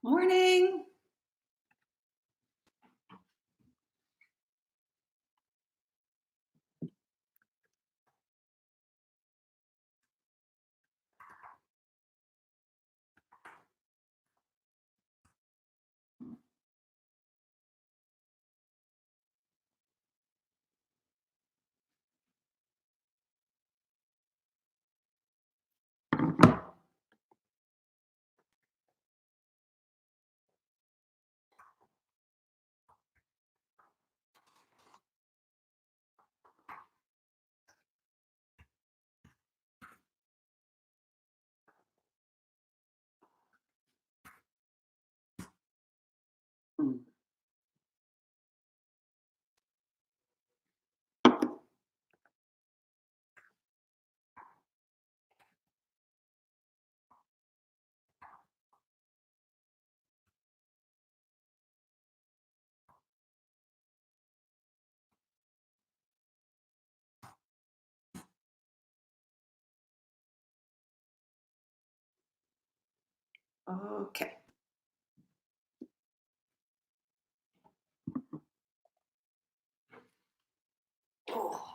Morning. Okay. Oh.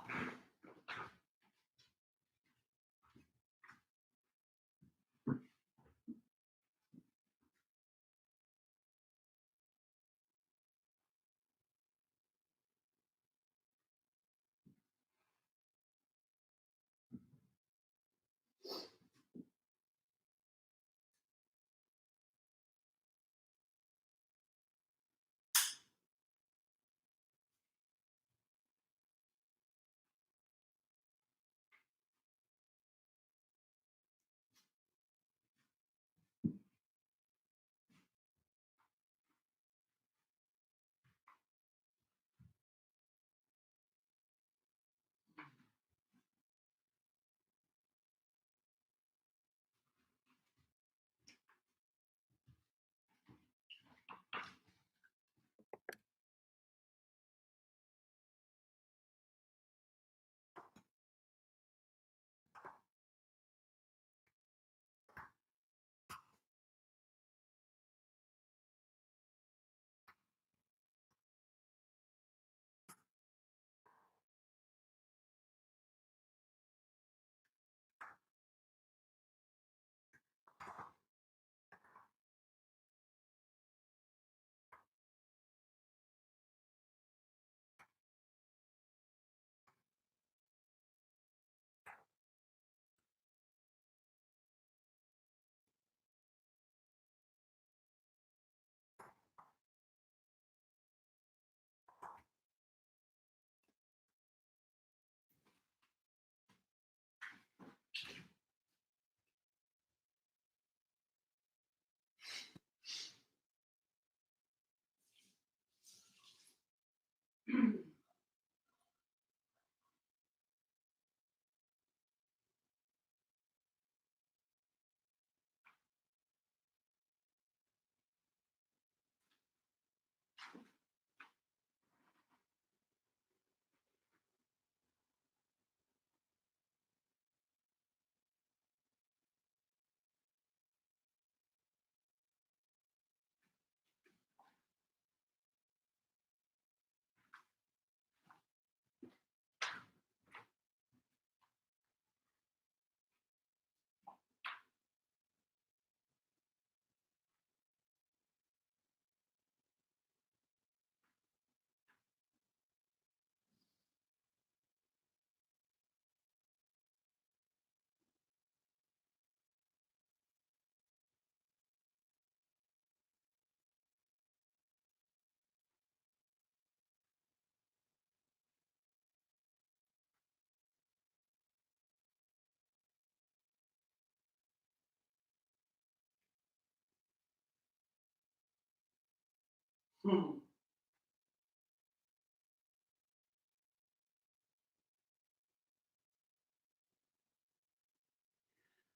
Hmm.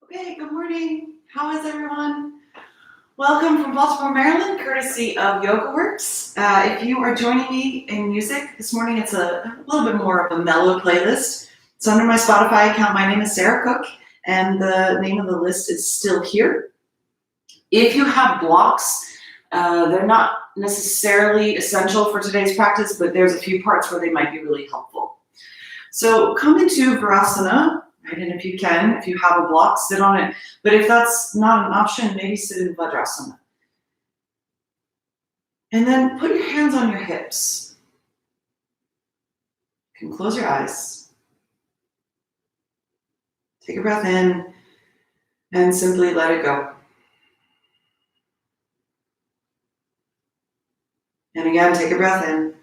Okay, good morning. How is everyone? Welcome from Baltimore, Maryland, courtesy of Yoga Works. If you are joining me in music this morning, it's a little bit more of a mellow playlist. It's under my Spotify account. My name is Sarah Cook, and the name of the list is Still Here. If you have blocks They're not necessarily essential for today's practice, but there's a few parts where they might be really helpful. So come into Virasana, right? And if you can, if you have a block, sit on it. But if that's not an option, maybe sit in Vajrasana. And then put your hands on your hips. You can close your eyes. Take a breath in and simply let it go. And again, take a breath in.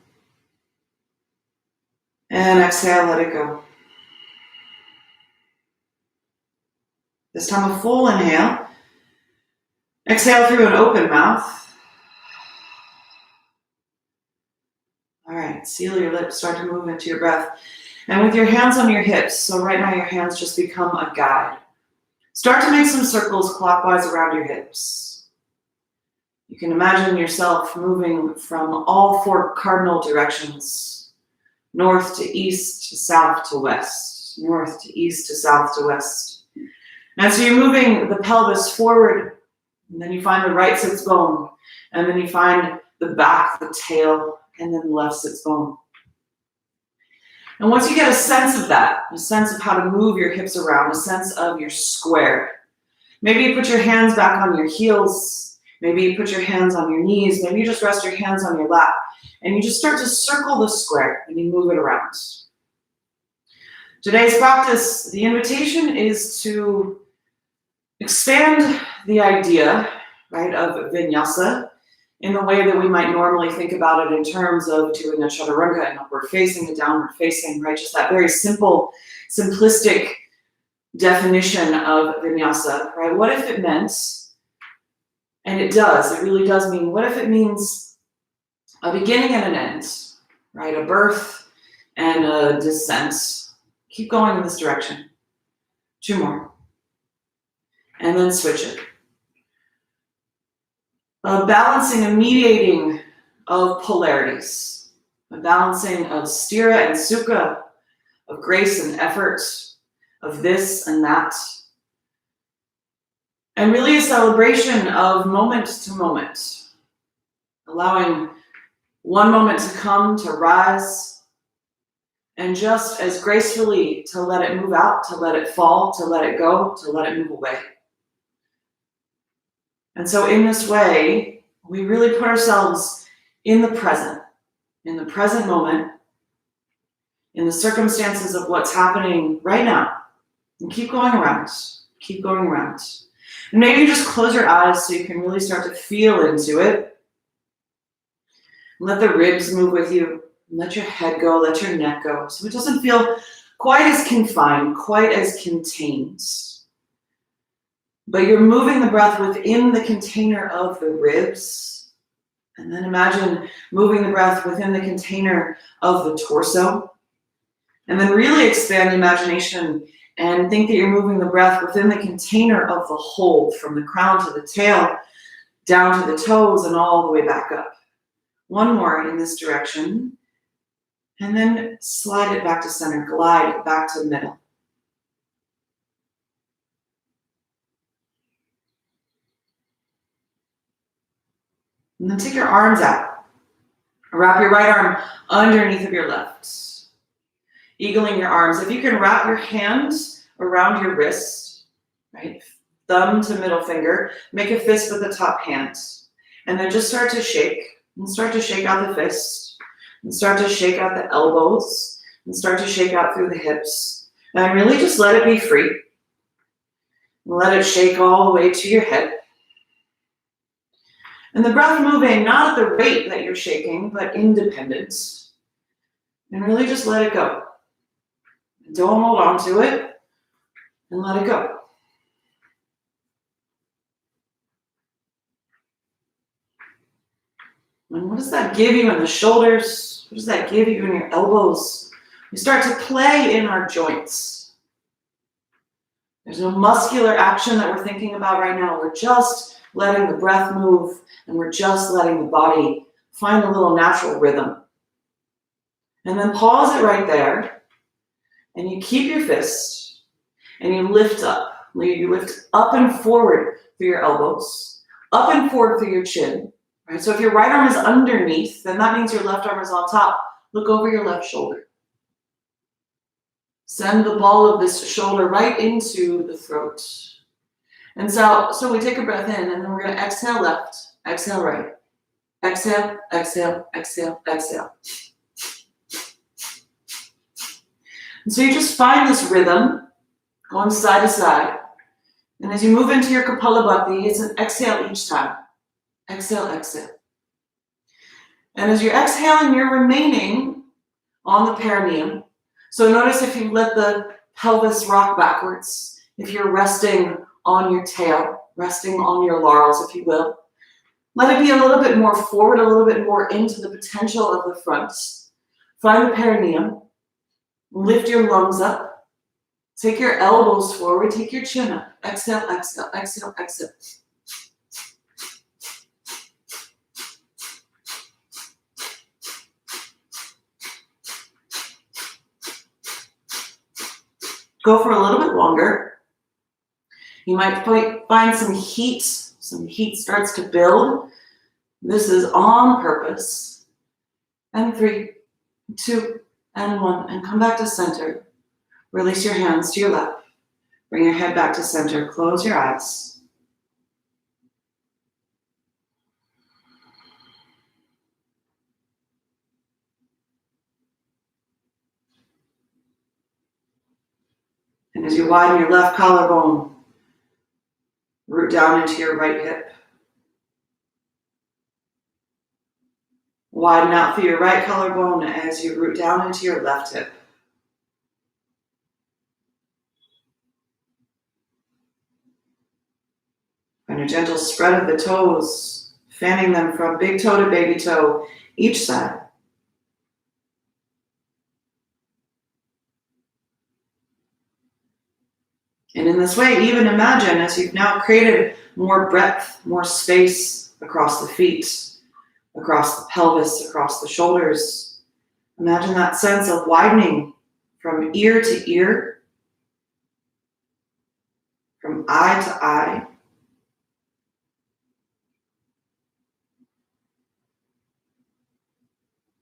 And exhale, let it go. This time a full inhale. Exhale through an open mouth. All right, seal your lips, start to move into your breath. And with your hands on your hips, so right now your hands just become a guide. Start to make some circles clockwise around your hips. You can imagine yourself moving from all four cardinal directions, north to east to south to west, north to east to south to west. And so you're moving the pelvis forward, and then you find the right sits bone, and then you find the back, the tail, and then the left sits bone. And once you get a sense of that, a sense of how to move your hips around, a sense of your square, maybe you put your hands back on your heels, maybe you put your hands on your knees, maybe you just rest your hands on your lap, and you just start to circle the square and you move it around. Today's practice, the invitation is to expand the idea, right, of Vinyasa in the way that we might normally think about it in terms of doing a chaturanga, an upward facing, a downward facing, right? Just that very simple, simplistic definition of Vinyasa, right? What if it meant, and it does, it really does mean, what if it means a beginning and an end, right? A birth and a descent. Keep going in this direction. 2 more. And then switch it. A balancing, a mediating of polarities. A balancing of stira and sukha, of grace and effort, of this and that. And really a celebration of moment to moment. Allowing one moment to come, to rise, and just as gracefully to let it move out, to let it fall, to let it go, to let it move away. And so in this way, we really put ourselves in the present moment, in the circumstances of what's happening right now. And keep going around, keep going around. And maybe you just close your eyes so you can really start to feel into it. Let the ribs move with you. Let your head go, let your neck go. So it doesn't feel quite as confined, quite as contained. But you're moving the breath within the container of the ribs. And then imagine moving the breath within the container of the torso. And then really expand the imagination and think that you're moving the breath within the container of the whole, from the crown to the tail, down to the toes, and all the way back up. 1 more in this direction. And then slide it back to center, glide it back to the middle. And then take your arms out. Wrap your right arm underneath of your left. Eagling your arms. If you can wrap your hands around your wrist, right? Thumb to middle finger. Make a fist with the top hand. And then just start to shake. And start to shake out the fist. And start to shake out the elbows. And start to shake out through the hips. And really just let it be free. And let it shake all the way to your head. And the breath moving, not at the rate that you're shaking, but independent. And really just let it go. Don't hold on to it, and let it go. And what does that give you in the shoulders? What does that give you in your elbows? We start to play in our joints. There's no muscular action that we're thinking about right now. We're just letting the breath move, and we're just letting the body find a little natural rhythm. And then pause it right there, and you keep your fist, and you lift up. You lift up and forward through your elbows, up and forward through your chin, Right, so if your right arm is underneath, then that means your left arm is on top. Look over your left shoulder. Send the ball of this shoulder right into the throat. And so we take a breath in, and then we're going to exhale left, exhale right. Exhale, exhale, exhale, exhale. And so you just find this rhythm going side to side. And as you move into your Kapalabhati, it's an exhale each time. Exhale, exhale. And as you're exhaling, you're remaining on the perineum. So notice if you let the pelvis rock backwards, if you're resting on your tail, resting on your laurels, if you will. Let it be a little bit more forward, a little bit more into the potential of the front. Find the perineum. Lift your lungs up. Take your elbows forward. Take your chin up. Exhale, exhale, exhale, exhale. Go for a little bit longer. You might find some heat. Some heat starts to build. This is on purpose. And 3, 2, and 1. And come back to center. Release your hands to your left. Bring your head back to center. Close your eyes. And as you widen your left collarbone, root down into your right hip. Widen out through your right collarbone as you root down into your left hip. Find a gentle spread of the toes, fanning them from big toe to baby toe, each side. And in this way, even imagine as you've now created more breadth, more space across the feet, across the pelvis, across the shoulders. Imagine that sense of widening from ear to ear, from eye to eye.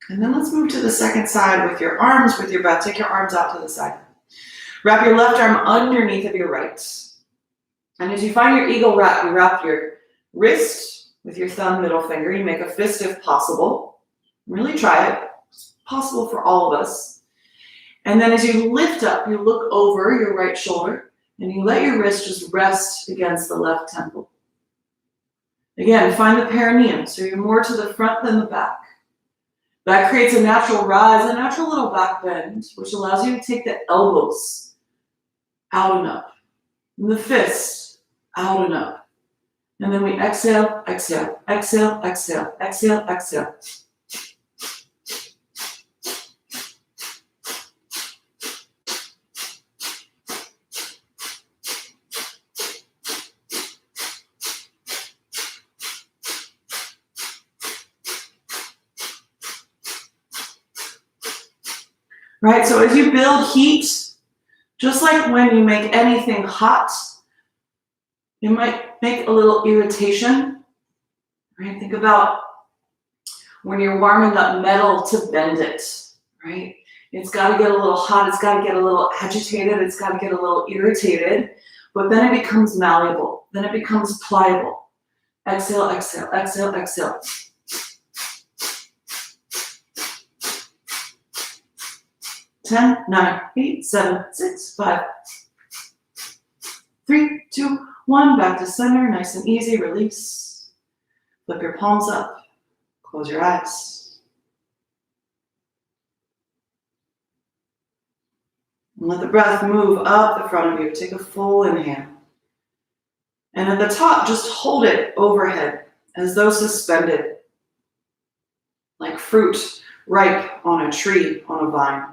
And then let's move to the second side with your arms, with your breath. Take your arms out to the side. Wrap your left arm underneath of your right. And as you find your eagle wrap, you wrap your wrist with your thumb, middle finger. You make a fist if possible. Really try it. It's possible for all of us. And then as you lift up, you look over your right shoulder and you let your wrist just rest against the left temple. Again, find the perineum. So you're more to the front than the back. That creates a natural rise, a natural little back bend, which allows you to take the elbows out and up. And the fist out and up. And then we exhale, exhale, exhale, exhale, exhale, exhale. Right, so as you build heat, just like when you make anything hot, you might make a little irritation. Right, think about when you're warming up metal to bend it, right? It's got to get a little hot, it's got to get a little agitated, it's got to get a little irritated, but then it becomes malleable, then it becomes pliable. Exhale, exhale, exhale, exhale. 10, 9, 8, 7, 6, 5, 3, 2, 1. Back to center, nice and easy. Release. Flip your palms up. Close your eyes. And let the breath move up the front of you. Take a full inhale. And at the top, just hold it overhead as though suspended, like fruit ripe on a tree, on a vine.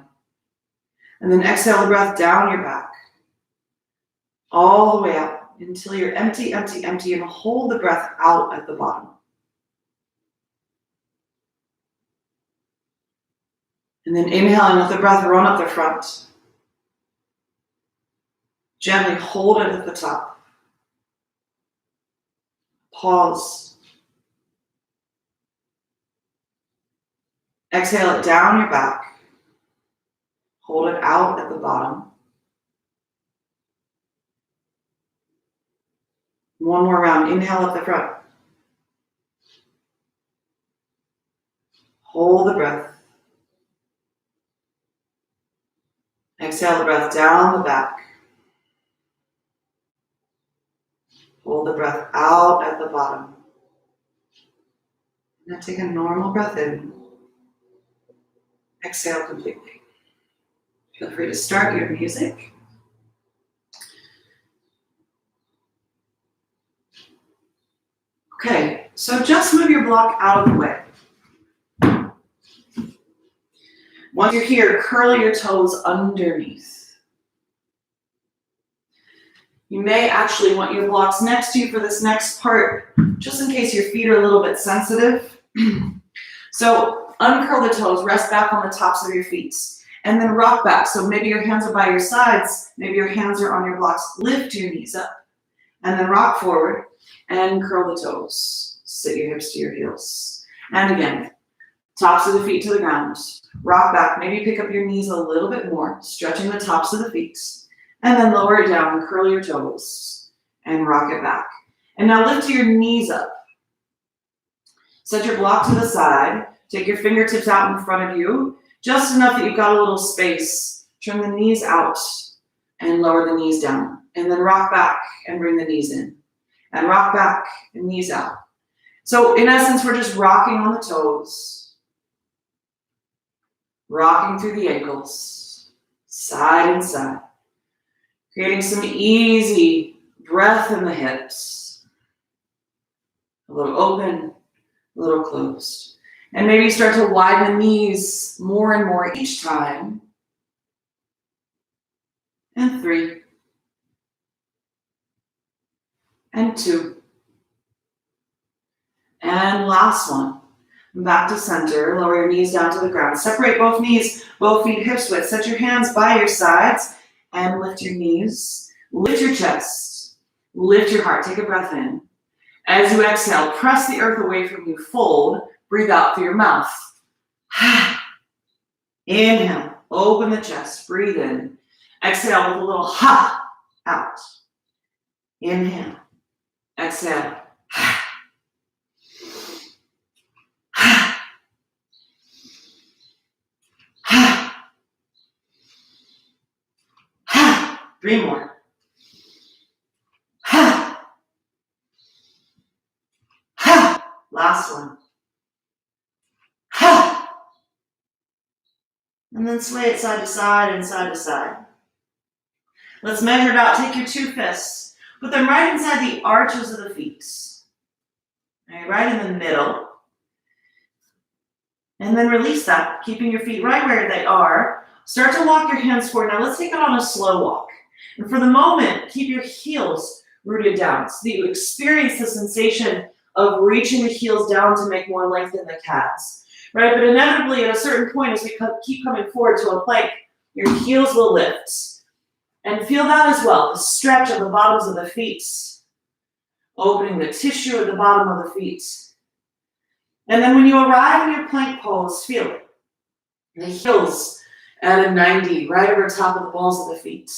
And then exhale the breath down your back, all the way out until you're empty, empty, empty, and hold the breath out at the bottom. And then inhale and let the breath run up the front. Gently hold it at the top. Pause. Exhale it down your back. Hold it out at the bottom. One more round. Inhale up the front. Hold the breath. Exhale the breath down the back. Hold the breath out at the bottom. Now take a normal breath in. Exhale completely. Feel free to start your music. Okay, so just move your block out of the way. Once you're here, curl your toes underneath. You may actually want your blocks next to you for this next part, just in case your feet are a little bit sensitive. So uncurl the toes, rest back on the tops of your feet, and then rock back. So maybe your hands are by your sides, maybe your hands are on your blocks. Lift your knees up, and then rock forward and curl the toes. Sit your hips to your heels. And again, tops of the feet to the ground. Rock back, maybe pick up your knees a little bit more, stretching the tops of the feet, and then lower it down, curl your toes, and rock it back. And now lift your knees up. Set your block to the side, take your fingertips out in front of you, just enough that you've got a little space. Turn the knees out and lower the knees down. And then rock back and bring the knees in. And rock back and knees out. So in essence, we're just rocking on the toes. Rocking through the ankles, side and side. Creating some easy breath in the hips. A little open, a little closed. And maybe start to widen the knees more and more each time. And 3. And 2. And last one. Back to center, lower your knees down to the ground. Separate both knees, both feet hips width. Set your hands by your sides and lift your knees. Lift your chest. Lift your heart. Take a breath in. As you exhale, press the earth away from you. Fold. Breathe out through your mouth. Inhale. Open the chest. Breathe in. Exhale with a little ha out. Inhale. Exhale. Three more. Last one. And then sway it side to side and side to side. Let's measure it out. Take your 2 fists. Put them right inside the arches of the feet. Right in the middle. And then release that, keeping your feet right where they are. Start to walk your hands forward. Now let's take it on a slow walk. And for the moment, keep your heels rooted down so that you experience the sensation of reaching the heels down to make more length in the calves. Right? But inevitably, at a certain point, as we keep coming forward to a plank, your heels will lift. And feel that as well, the stretch of the bottoms of the feet, opening the tissue at the bottom of the feet. And then when you arrive in your plank pose, feel it. The heels at a 90, right over top of the balls of the feet.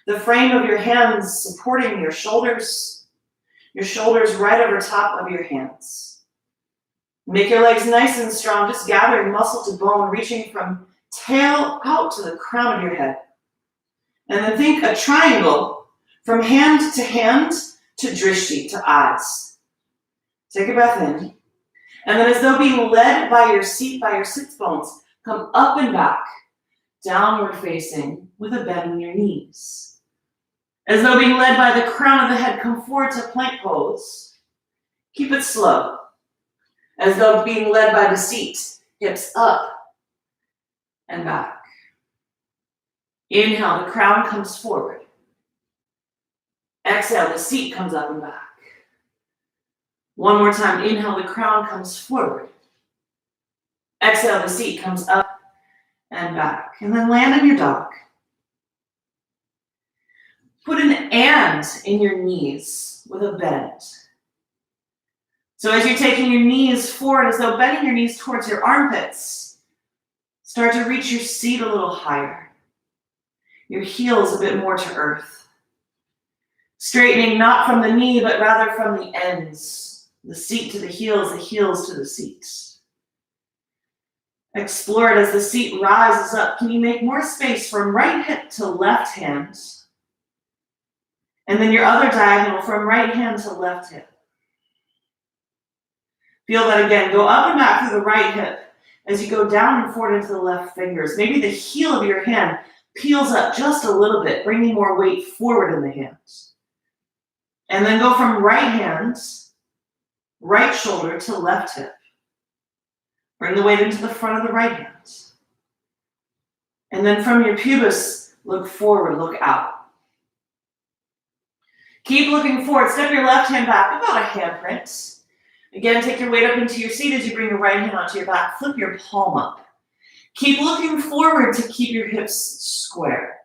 The frame of your hands supporting your shoulders right over top of your hands. Make your legs nice and strong, just gathering muscle to bone, reaching from tail out to the crown of your head. And then think a triangle from hand to drishti, to eyes. Take a breath in. And then as though being led by your seat, by your sits bones, come up and back, downward facing with a bend in your knees. As though being led by the crown of the head, come forward to plank pose. Keep it slow. As though being led by the seat, hips up and back. Inhale, the crown comes forward. Exhale, the seat comes up and back. One more time, inhale, the crown comes forward. Exhale, the seat comes up and back. And then land in your dog. Put an and in your knees with a bend. So as you're taking your knees forward, as though bending your knees towards your armpits, start to reach your seat a little higher. Your heels a bit more to earth. Straightening not from the knee, but rather from the ends. The seat to the heels to the seat. Explore it as the seat rises up. Can you make more space from right hip to left hand? And then your other diagonal from right hand to left hip. Feel that again. Go up and back through the right hip as you go down and forward into the left fingers. Maybe the heel of your hand peels up just a little bit, bringing more weight forward in the hands. And then go from right hand, right shoulder to left hip. Bring the weight into the front of the right hand. And then from your pubis, look forward, look out. Keep looking forward. Step your left hand back about a handprint. Again, take your weight up into your seat as you bring your right hand onto your back. Flip your palm up. Keep looking forward to keep your hips square.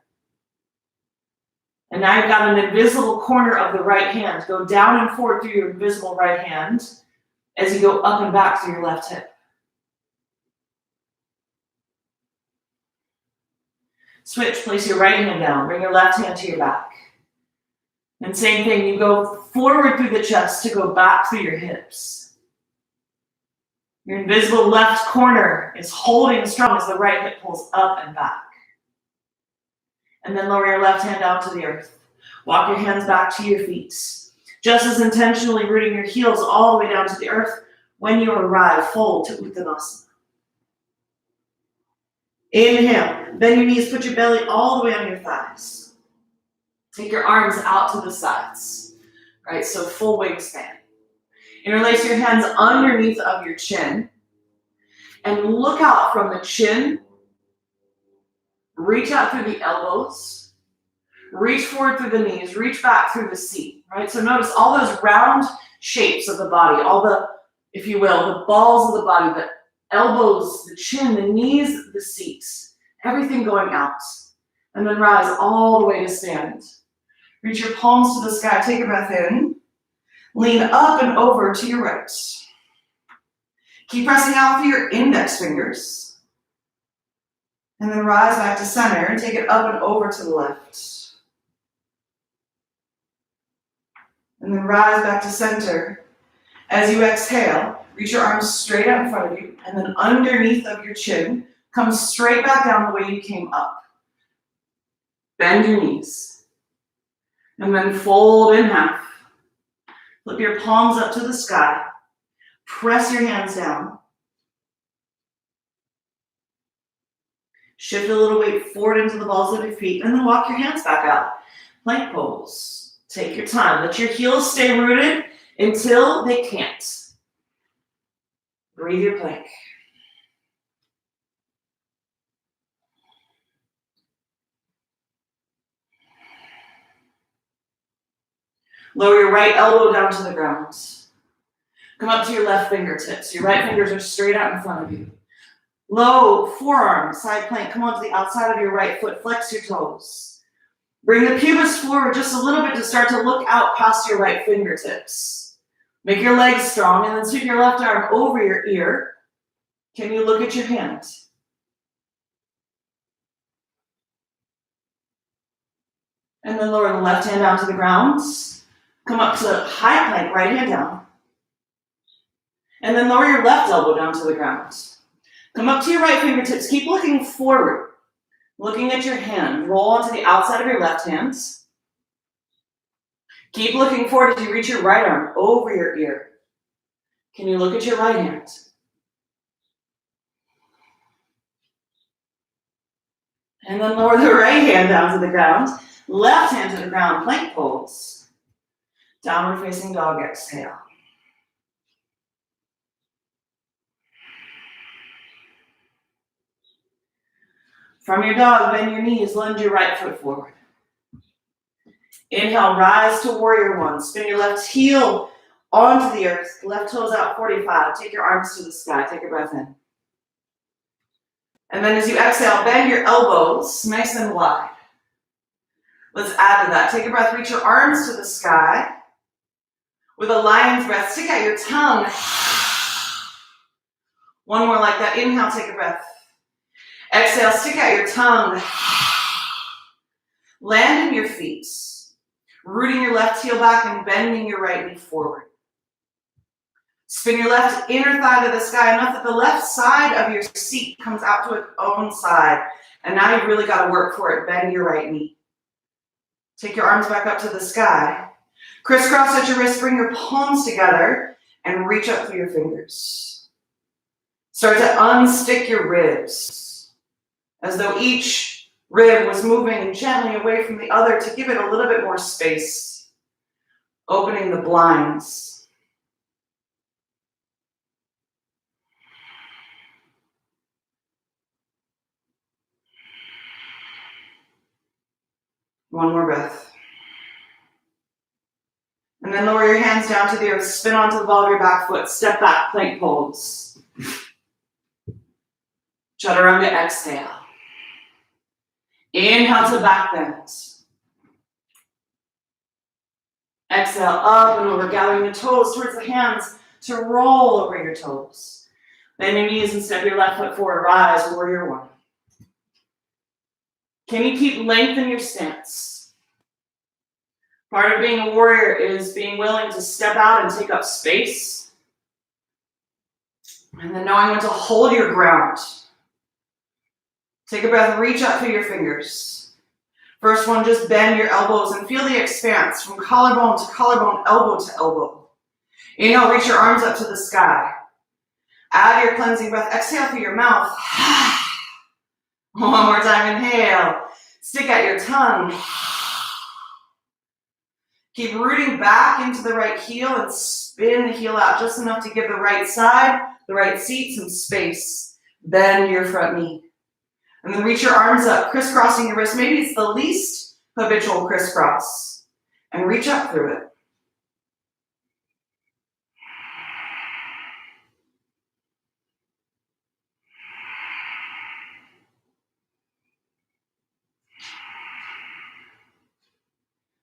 And now you've got an invisible corner of the right hand. Go down and forward through your invisible right hand as you go up and back through your left hip. Switch, place your right hand down. Bring your left hand to your back. And same thing, you go forward through the chest to go back through your hips. Your invisible left corner is holding strong as the right hip pulls up and back. And then lower your left hand down to the earth. Walk your hands back to your feet. Just as intentionally rooting your heels all the way down to the earth when you arrive, fold to Uttanasana. Inhale, bend your knees, put your belly all the way on your thighs. Take your arms out to the sides, right? So full wingspan. Interlace your hands underneath of your chin and look out from the chin. Reach out through the elbows. Reach forward through the knees. Reach back through the seat, right? So notice all those round shapes of the body, all the, if you will, the balls of the body, the elbows, the chin, the knees, the seat, everything going out. And then rise all the way to stand. Reach your palms to the sky. Take a breath in. Lean up and over to your right. Keep pressing out through your index fingers. And then rise back to center and take it up and over to the left. And then rise back to center. As you exhale, reach your arms straight out in front of you. And then underneath of your chin, come straight back down the way you came up. Bend your knees. And then fold in half. Flip your palms up to the sky. Press your hands down. Shift a little weight forward into the balls of your feet, and then walk your hands back out. Plank pose. Take your time. Let your heels stay rooted until they can't. Breathe your plank. Lower your right elbow down to the ground. Come up to your left fingertips. Your right fingers are straight out in front of you. Low forearm, side plank. Come onto the outside of your right foot. Flex your toes. Bring the pubis forward just a little bit to start to look out past your right fingertips. Make your legs strong and then sweep your left arm over your ear. Can you look at your hand? And then lower the left hand down to the ground. Come up to high plank, right hand down. And then lower your left elbow down to the ground. Come up to your right fingertips. Keep looking forward. Looking at your hand. Roll onto the outside of your left hand. Keep looking forward as you reach your right arm over your ear. Can you look at your right hand? And then lower the right hand down to the ground. Left hand to the ground, plank pose. Downward facing dog, exhale. From your dog, bend your knees, lunge your right foot forward. Inhale, rise to warrior one. Spin your left heel onto the earth. Left toes out 45. Take your arms to the sky. Take a breath in. And then as you exhale, bend your elbows nice and wide. Let's add to that. Take a breath. Reach your arms to the sky. With a lion's breath, stick out your tongue. One more like that. Inhale, take a breath. Exhale, stick out your tongue. Land in your feet, rooting your left heel back and bending your right knee forward. Spin your left inner thigh to the sky enough that the left side of your seat comes out to its own side. And now you've really got to work for it. Bend your right knee. Take your arms back up to the sky. Crisscross at your wrist, bring your palms together and reach up through your fingers. Start to unstick your ribs as though each rib was moving gently away from the other to give it a little bit more space, opening the blinds. One more breath. And then lower your hands down to the earth, spin onto the ball of your back foot, step back, plank pose. Chaturanga, exhale. Inhale to back bend. Exhale, up and over, gathering the toes towards the hands to roll over your toes. Bend your knees and step your left foot forward, rise, warrior one. Can you keep length in your stance? Part of being a warrior is being willing to step out and take up space. And then knowing when to hold your ground. Take a breath, reach up through your fingers. First one, just bend your elbows and feel the expanse from collarbone to collarbone, elbow to elbow. Inhale, reach your arms up to the sky. Add your cleansing breath, exhale through your mouth. One more time, inhale. Stick out your tongue. Keep rooting back into the right heel and spin the heel out just enough to give the right side, the right seat, some space. Bend your front knee. And then reach your arms up, crisscrossing your wrist. Maybe it's the least habitual crisscross. And reach up through it.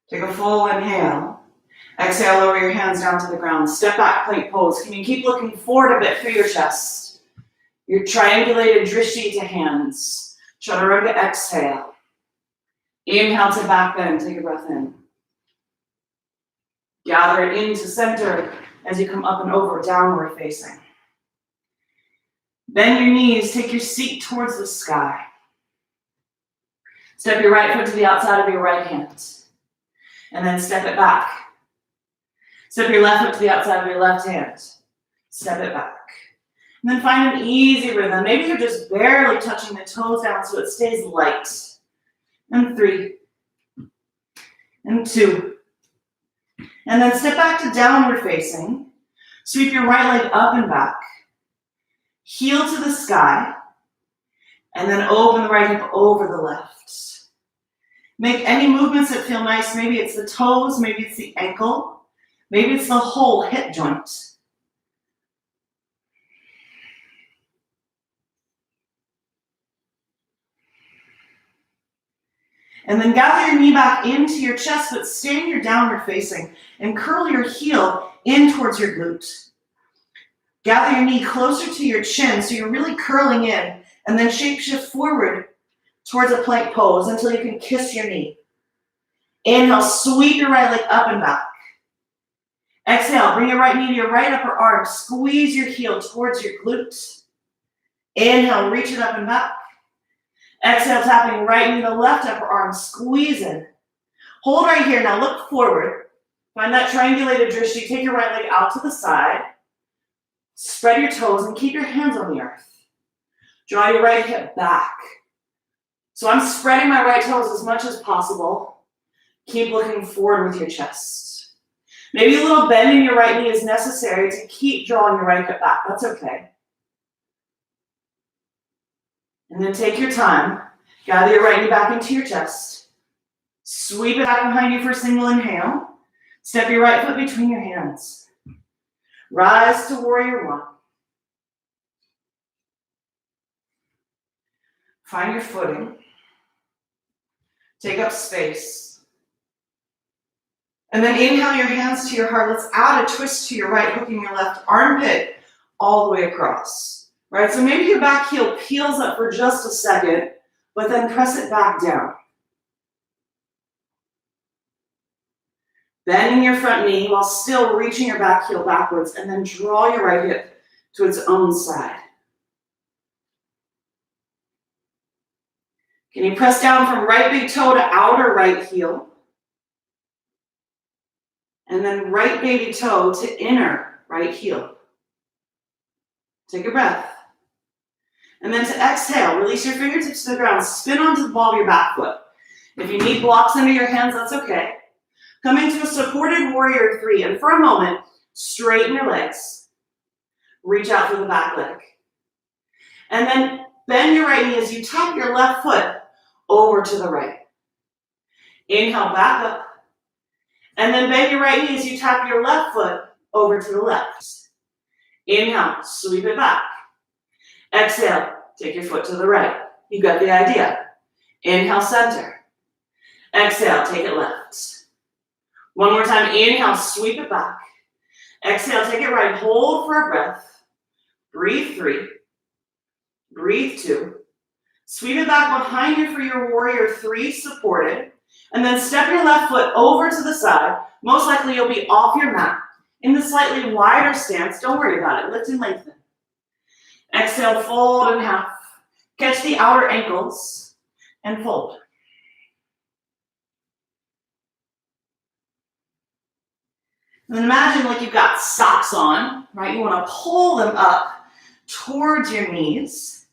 Take a full inhale. Exhale, lower your hands down to the ground. Step back, plank pose. Can you keep looking forward a bit through your chest? Your triangulated drishti to hands. Chaturanga, exhale. Inhale to back bend. Take a breath in. Gather it into center as you come up and over, downward facing. Bend your knees. Take your seat towards the sky. Step your right foot to the outside of your right hand. And then step it back. Step your left foot to the outside of your left hand. Step it back. And then find an easy rhythm. Maybe you're just barely touching the toes down so it stays light. And 3. And 2. And then step back to downward facing. Sweep your right leg up and back. Heel to the sky. And then open the right hip over the left. Make any movements that feel nice. Maybe it's the toes, maybe it's the ankle, maybe it's the whole hip joint. And then gather your knee back into your chest, but stay in your downward facing and curl your heel in towards your glute. Gather your knee closer to your chin so you're really curling in, and then shape shift forward towards a plank pose until you can kiss your knee. Inhale, sweep your right leg up and back. Exhale, bring your right knee to your right upper arm. Squeeze your heel towards your glute. Inhale, reach it up and back. Exhale, tapping right knee to left upper arm. Squeeze in. Hold right here. Now look forward. Find that triangulated drishti. Take your right leg out to the side. Spread your toes and keep your hands on the earth. Draw your right hip back. So I'm spreading my right toes as much as possible. Keep looking forward with your chest. Maybe a little bend in your right knee is necessary to keep drawing your right hip back. That's okay. And then take your time. Gather your right knee back into your chest. Sweep it back behind you for a single inhale. Step your right foot between your hands. Rise to warrior one. Find your footing. Take up space. And then inhale your hands to your heart. Let's add a twist to your right, hooking your left armpit all the way across. Right, so maybe your back heel peels up for just a second, but then press it back down. Bending your front knee while still reaching your back heel backwards, and then draw your right hip to its own side. Can you press down from right big toe to outer right heel? And then right baby toe to inner right heel. Take a breath. And then to exhale, release your fingertips to the ground, spin onto the ball of your back foot. If you need blocks under your hands, that's okay. Come into a supported warrior 3, and for a moment, straighten your legs. Reach out through the back leg. And then bend your right knee as you tap your left foot over to the right. Inhale, back up. And then bend your right knee as you tap your left foot over to the left. Inhale, sweep it back. Exhale, take your foot to the right. You got the idea. Inhale, center. Exhale, take it left. One more time, inhale, sweep it back. Exhale, take it right, hold for a breath. Breathe 3. Breathe 2. Sweep it back behind you for your warrior 3, supported. And then step your left foot over to the side. Most likely you'll be off your mat in the slightly wider stance. Don't worry about it. Lift and lengthen. Exhale, fold in half. Catch the outer ankles and fold. And then imagine like you've got socks on, right? You want to pull them up towards your knees.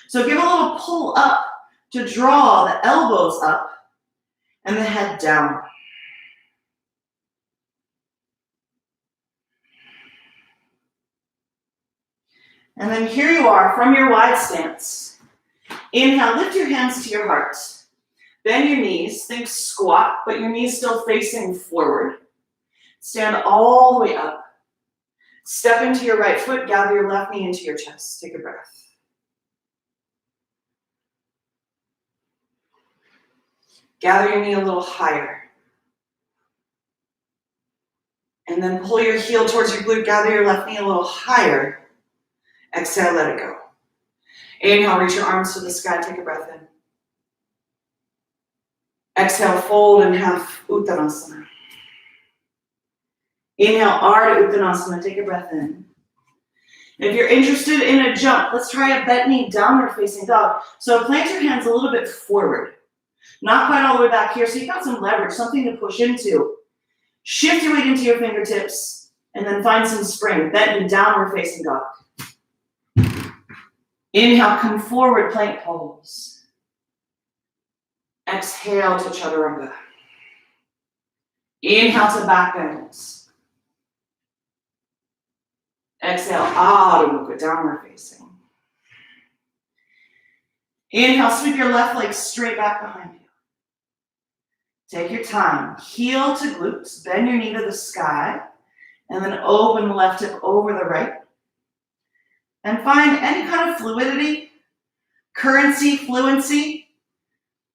So give a little pull up to draw the elbows up and the head down. And then here you are from your wide stance. Inhale, lift your hands to your heart. Bend your knees, think squat, but your knees still facing forward. Stand all the way up. Step into your right foot, gather your left knee into your chest. Take a breath. Gather your knee a little higher. And then pull your heel towards your glute, gather your left knee a little higher. Exhale, let it go. Inhale, reach your arms to the sky, take a breath in. Exhale, fold in half, Uttanasana. Inhale, Ardha Uttanasana, take a breath in. If you're interested in a jump, let's try a bent knee, downward facing dog. So plant your hands a little bit forward. Not quite all the way back here, so you've got some leverage, something to push into. Shift your weight into your fingertips, and then find some spring. Bent knee, downward facing dog. Inhale, come forward, plank pose. Exhale to Chaturanga. Inhale to back bends. Exhale, Adho Mukha, downward facing. Inhale, sweep your left leg straight back behind you. Take your time. Heel to glutes, bend your knee to the sky, and then open the left hip over the right. And find any kind of fluidity, currency, fluency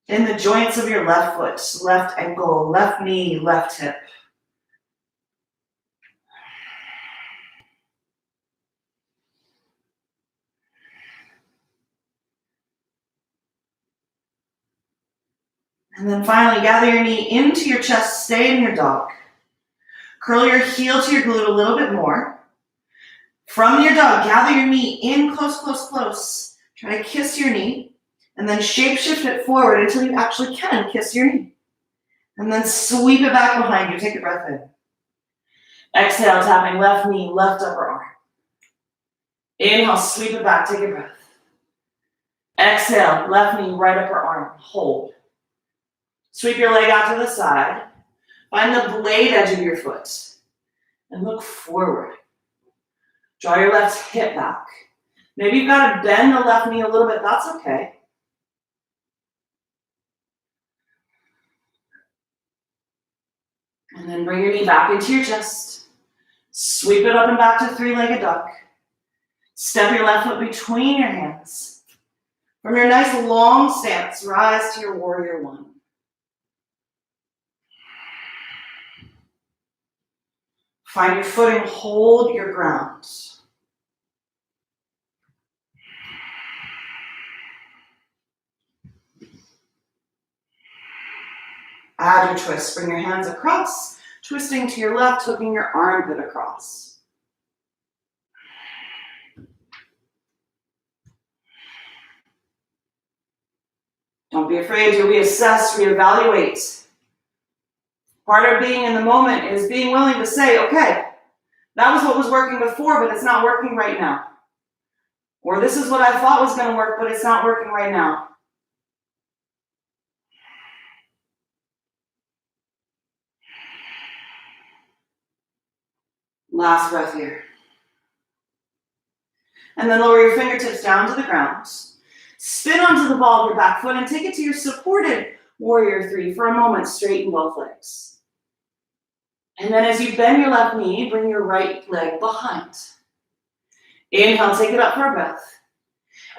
in the joints of your left foot, left ankle, left knee, left hip. And then finally, gather your knee into your chest, stay in your dog. Curl your heel to your glute a little bit more. From your dog, gather your knee in close, close, close. Try to kiss your knee, and then shape shift it forward until you actually can kiss your knee. And then sweep it back behind you. Take a breath in. Exhale, tapping left knee, left upper arm. Inhale, sweep it back, take a breath. Exhale, left knee, right upper arm, hold. Sweep your leg out to the side. Find the blade edge of your foot and look forward. Draw your left hip back. Maybe you've got to bend the left knee a little bit, that's okay. And then bring your knee back into your chest. Sweep it up and back to three-legged dog. Step your left foot between your hands. From your nice long stance, rise to your warrior one. Find your footing, hold your ground. Add your twist. Bring your hands across, twisting to your left, hooking your armpit across. Don't be afraid to reassess, reevaluate. Part of being in the moment is being willing to say, okay, that was what was working before, but it's not working right now. Or this is what I thought was going to work, but it's not working right now. Last breath here. And then lower your fingertips down to the ground. Spin onto the ball of your back foot and take it to your supported warrior three for a moment. Straighten both legs. And then as you bend your left knee, bring your right leg behind. Inhale, take it up for a breath.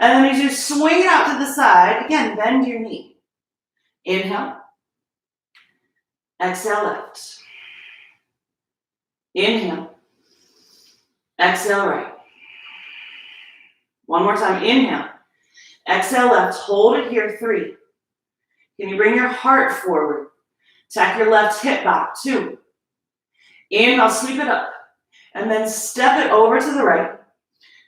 And then as you swing it out to the side, again, bend your knee. Inhale. Exhale, left. Inhale. Exhale, right. One more time. Inhale. Exhale, left. Hold it here. 3. Can you bring your heart forward? Tack your left hip back. 2. Inhale, sweep it up. And then step it over to the right.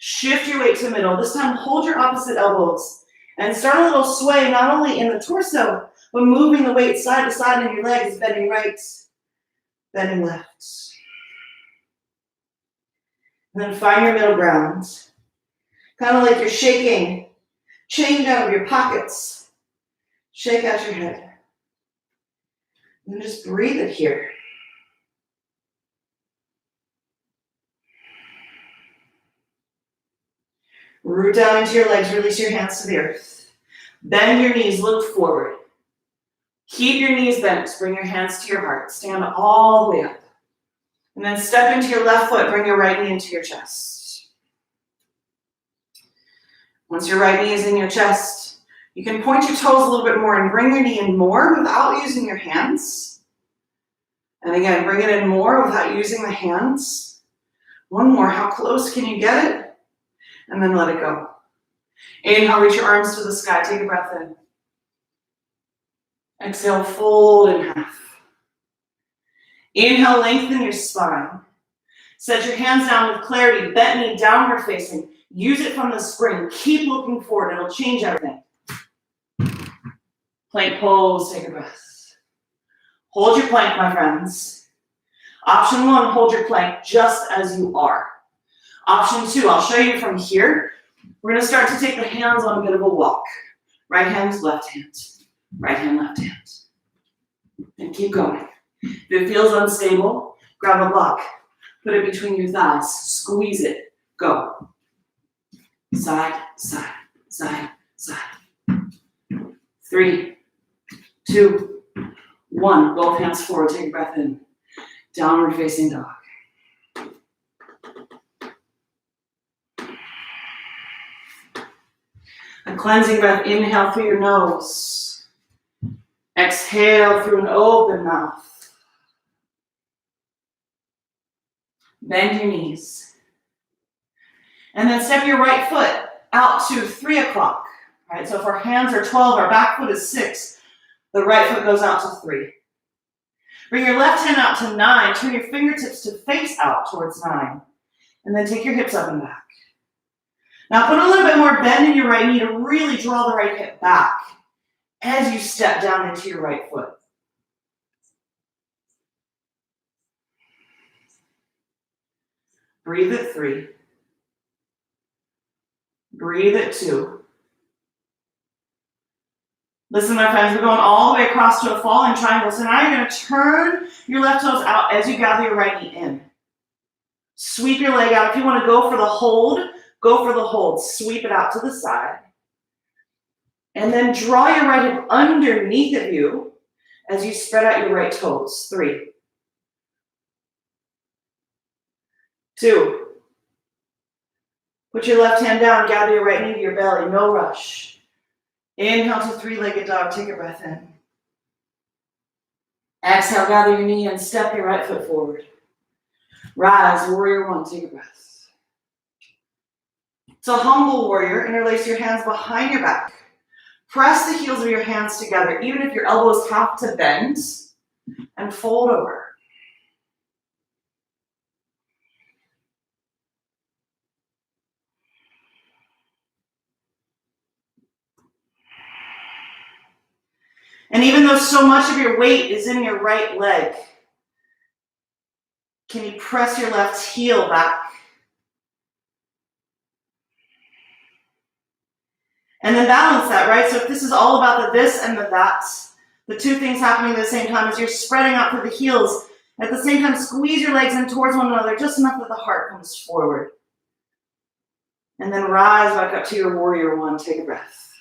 Shift your weight to middle. This time, hold your opposite elbows. And start a little sway, not only in the torso, but moving the weight side to side in your legs, bending right, bending left. And then find your middle ground. Kind of like you're shaking change out of your pockets. Shake out your head. And just breathe it here. Root down into your legs, release your hands to the earth. Bend your knees, look forward. Keep your knees bent, bring your hands to your heart. Stand all the way up. And then step into your left foot, bring your right knee into your chest. Once your right knee is in your chest, you can point your toes a little bit more and bring your knee in more without using your hands. And again, bring it in more without using the hands. One more, how close can you get it? And then let it go. Inhale, reach your arms to the sky. Take a breath in. Exhale, fold in half. Inhale, lengthen your spine. Set your hands down with clarity. Bent knee, downward facing. Use it from the spring. Keep looking forward. It'll change everything. Plank pose. Take a breath. Hold your plank, my friends. Option 1, hold your plank just as you are. Option 2, I'll show you from here. We're going to start to take the hands on a bit of a walk. Right hand, left hand. Right hand, left hand. And keep going. If it feels unstable, grab a block. Put it between your thighs. Squeeze it. Go. Side, side, side, side. 3, 2, 1. Both hands forward. Take a breath in. Downward facing dog. A cleansing breath, inhale through your nose. Exhale through an open mouth. Bend your knees. And then step your right foot out to 3 o'clock. Right? So if our hands are 12, our back foot is 6. The right foot goes out to 3. Bring your left hand out to 9. Turn your fingertips to face out towards 9. And then take your hips up and back. Now put a little bit more bend in your right knee to really draw the right hip back as you step down into your right foot. Breathe at 3. Breathe at 2. Listen, my friends, we're going all the way across to a falling triangle. So now you're going to turn your left toes out as you gather your right knee in. Sweep your leg out. If you want to go for the hold, go for the hold. Sweep it out to the side. And then draw your right hip underneath of you as you spread out your right toes. 3, 2. Put your left hand down. Gather your right knee to your belly. No rush. Inhale to 3-legged dog. Take a breath in. Exhale, gather your knee and step your right foot forward. Rise, warrior one, take a breath. So humble warrior, interlace your hands behind your back. Press the heels of your hands together, even if your elbows have to bend, and fold over. And even though so much of your weight is in your right leg, can you press your left heel back? And then balance that, right? So if this is all about the this and the that, the two things happening at the same time as you're spreading out through the heels, at the same time squeeze your legs in towards one another, just enough that the heart comes forward. And then rise back up to your warrior one, take a breath.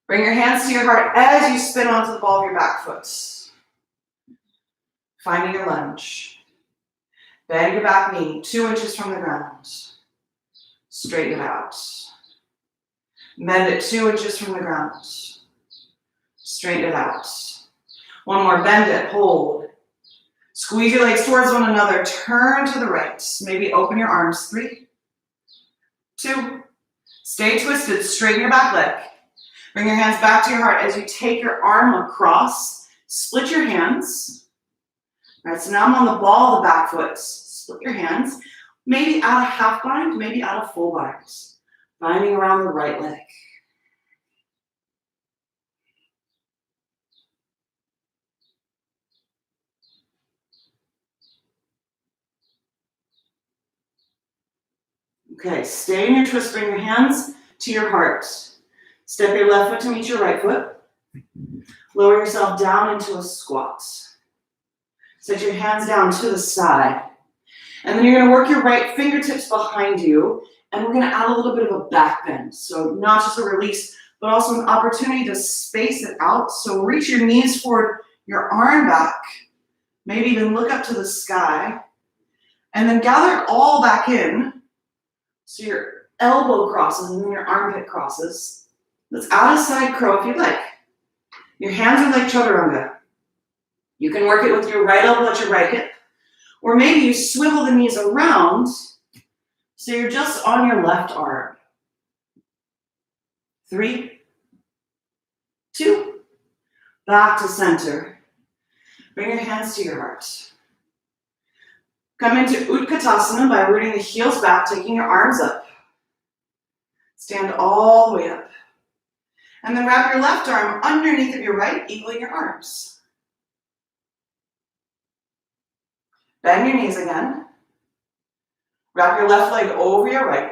Bring your hands to your heart as you spin onto the ball of your back foot. Finding your lunge. Bend your back knee 2 inches from the ground. Straighten it out. Bend it 2 inches from the ground. Straighten it out. One more, bend it, hold. Squeeze your legs towards one another, turn to the right. Maybe open your arms, 3, 2. Stay twisted, straighten your back leg. Bring your hands back to your heart as you take your arm across. Split your hands. All right, so now I'm on the ball of the back foot. Split your hands. Maybe add a half bind, maybe add a full bind. Binding around the right leg. Okay, stay in your twist. Bring your hands to your heart. Step your left foot to meet your right foot. Lower yourself down into a squat. Set your hands down to the side. And then you're going to work your right fingertips behind you, and we're going to add a little bit of a back bend. So not just a release, but also an opportunity to space it out. So reach your knees forward, your arm back, maybe even look up to the sky, and then gather it all back in. So your elbow crosses and then your armpit crosses. Let's add a side crow if you'd like. Your hands are like chaturanga. You can work it with your right elbow at your right hip, or maybe you swivel the knees around so you're just on your left arm. 3, 2, back to center. Bring your hands to your heart. Come into Utkatasana by rooting the heels back, taking your arms up. Stand all the way up. And then wrap your left arm underneath of your right, eagling your arms. Bend your knees again. Wrap your left leg over your right.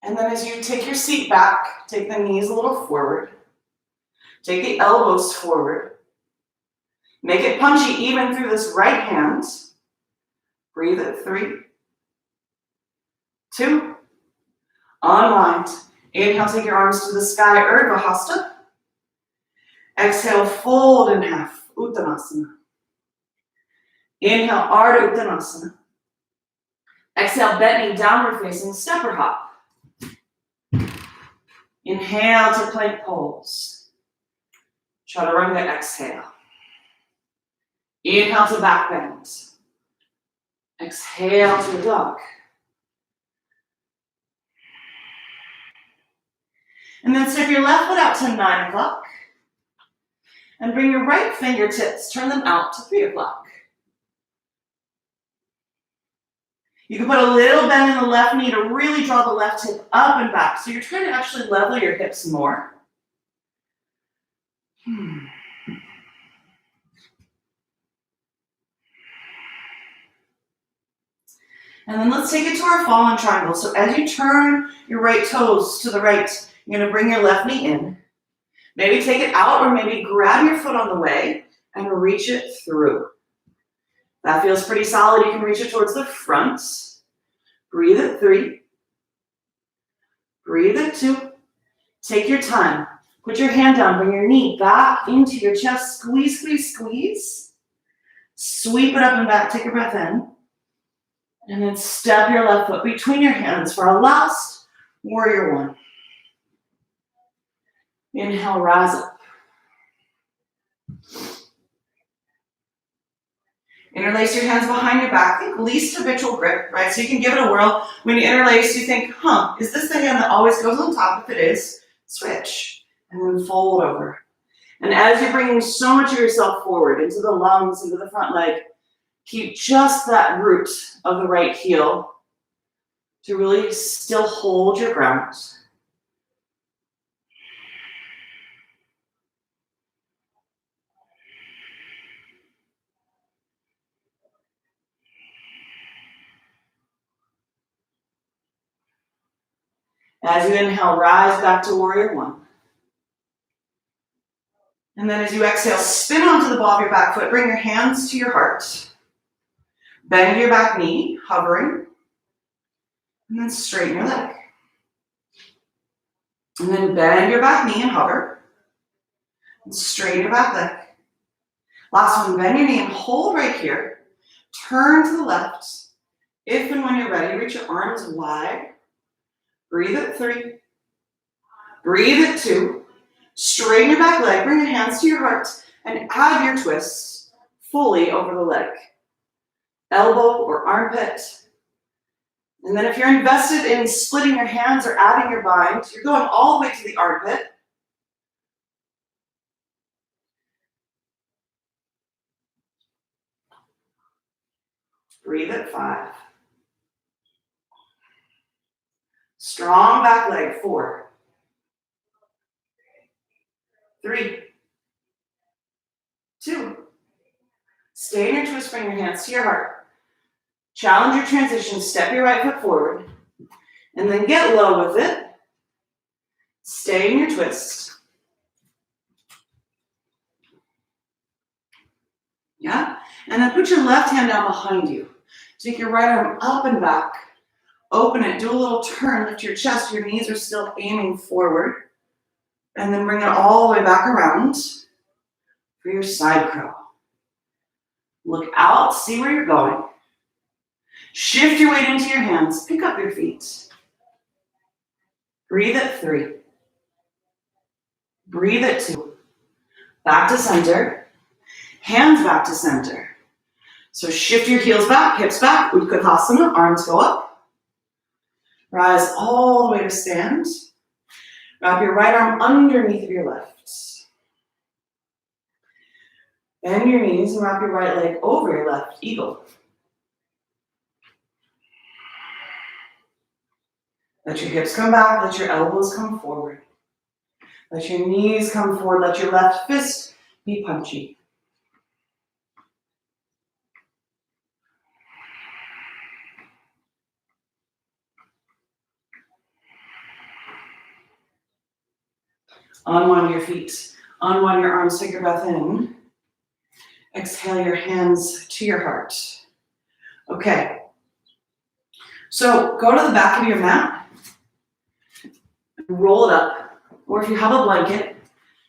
And then as you take your seat back, take the knees a little forward. Take the elbows forward. Make it punchy even through this right hand. Breathe at 3, 2, unwind. Inhale, take your arms to the sky, Urdhva Hasta. Exhale, fold in half, Uttanasana. Inhale, Ardha Uttanasana. Exhale, bent knee, downward facing, stepper hop. Inhale to plank pose. Chaturanga, exhale. Inhale to back bend. Exhale to a dog. And then step your left foot out to 9 o'clock. And bring your right fingertips, turn them out to 3 o'clock. You can put a little bend in the left knee to really draw the left hip up and back. So you're trying to actually level your hips more. And then let's take it to our fallen triangle. So as you turn your right toes to the right, you're going to bring your left knee in. Maybe take it out or maybe grab your foot on the way and reach it through. That feels pretty solid. You can reach it towards the front. Breathe at 3. Breathe at 2. Take your time. Put your hand down. Bring your knee back into your chest. Squeeze, squeeze, squeeze. Sweep it up and back. Take a breath in. And then step your left foot between your hands for our last warrior one. Inhale, rise up. Interlace your hands behind your back. Think least habitual grip, right? So you can give it a whirl. When you interlace, you think, is this the hand that always goes on top? If it is, switch. And then fold over. And as you're bringing so much of yourself forward, into the lungs, into the front leg, keep just that root of the right heel to really still hold your ground. As you inhale, rise back to warrior one. And then as you exhale, spin onto the ball of your back foot. Bring your hands to your heart. Bend your back knee, hovering. And then straighten your leg. And then bend your back knee and hover. And straighten your back leg. Last one, bend your knee and hold right here. Turn to the left. If and when you're ready, reach your arms wide. Breathe at 3. Breathe at 2. Straighten your back leg, bring your hands to your heart, and add your twist fully over the leg. Elbow or armpit. And then if you're invested in splitting your hands or adding your bind, you're going all the way to the armpit. Breathe at 5. Strong back leg, 4. 3. 2. Stay in your twist, bring your hands to your heart. Challenge your transition, step your right foot forward. And then get low with it. Stay in your twist. Yeah? And then put your left hand down behind you. Take your right arm up and back. Open it, do a little turn, lift your chest, your knees are still aiming forward. And then bring it all the way back around for your side crow. Look out, see where you're going. Shift your weight into your hands, pick up your feet. Breathe at 3. Breathe at 2. Back to center. Hands back to center. So shift your heels back, hips back, Utkatasana, arms go up. Rise all the way to stand. Wrap your right arm underneath of your left. Bend your knees and wrap your right leg over your left, eagle. Let your hips come back, let your elbows come forward. Let your knees come forward, let your left fist be punchy. Unwind your feet, unwind your arms, take your breath in. Exhale your hands to your heart. Okay, so go to the back of your mat, roll it up, or if you have a blanket,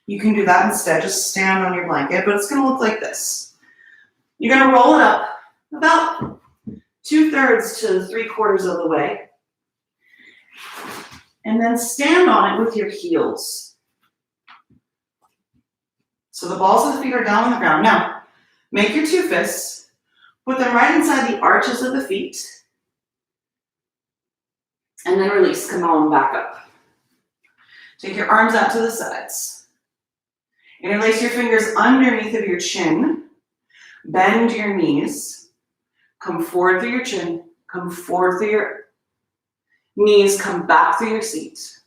you can do that instead, just stand on your blanket, but it's gonna look like this. You're gonna roll it up about 2/3 to 3/4 of the way, and then stand on it with your heels. So the balls of the feet are down on the ground. Now, make your 2 fists, put them right inside the arches of the feet, and then release, come on back up. Take your arms out to the sides. Interlace your fingers underneath of your chin, bend your knees, come forward through your chin, come forward through your knees, come back through your seat,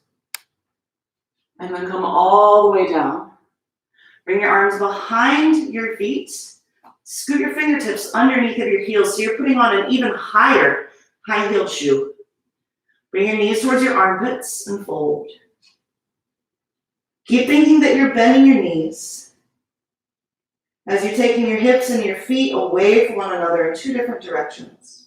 and then come all the way down. Bring your arms behind your feet. Scoot your fingertips underneath of your heels so you're putting on an even higher high-heeled shoe. Bring your knees towards your armpits and fold. Keep thinking that you're bending your knees as you're taking your hips and your feet away from one another in 2 different directions.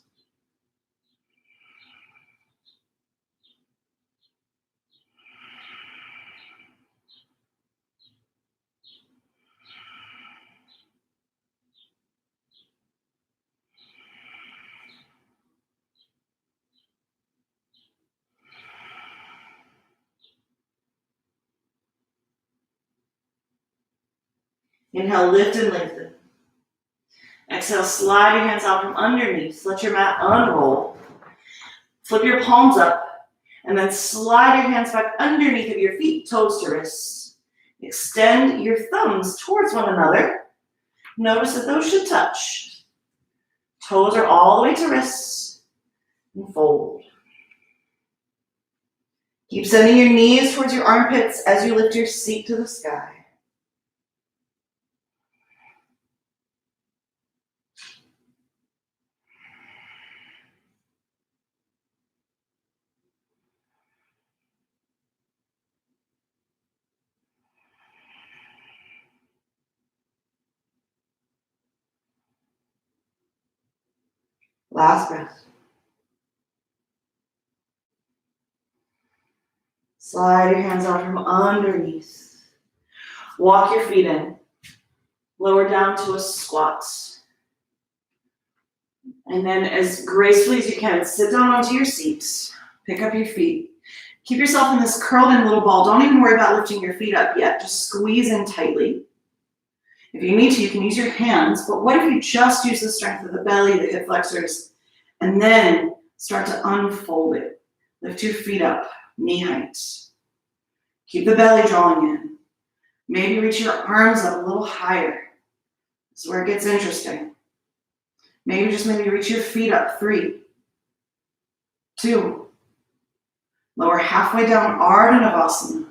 Inhale, lift and lengthen. Exhale, slide your hands out from underneath. Let your mat unroll. Flip your palms up, and then slide your hands back underneath of your feet, toes to wrists. Extend your thumbs towards one another. Notice that those should touch. Toes are all the way to wrists, and fold. Keep sending your knees towards your armpits as you lift your seat to the sky. Last breath. Slide your hands out from underneath. Walk your feet in. Lower down to a squat. And then as gracefully as you can, sit down onto your seat. Pick up your feet. Keep yourself in this curled in little ball. Don't even worry about lifting your feet up yet. Just squeeze in tightly. If you need to, you can use your hands, but what if you just use the strength of the belly, the hip flexors, and then start to unfold it. Lift your feet up, knee height. Keep the belly drawing in. Maybe reach your arms up a little higher. This is where it gets interesting. Maybe reach your feet up. 3, 2. Lower halfway down, Ardha Navasana.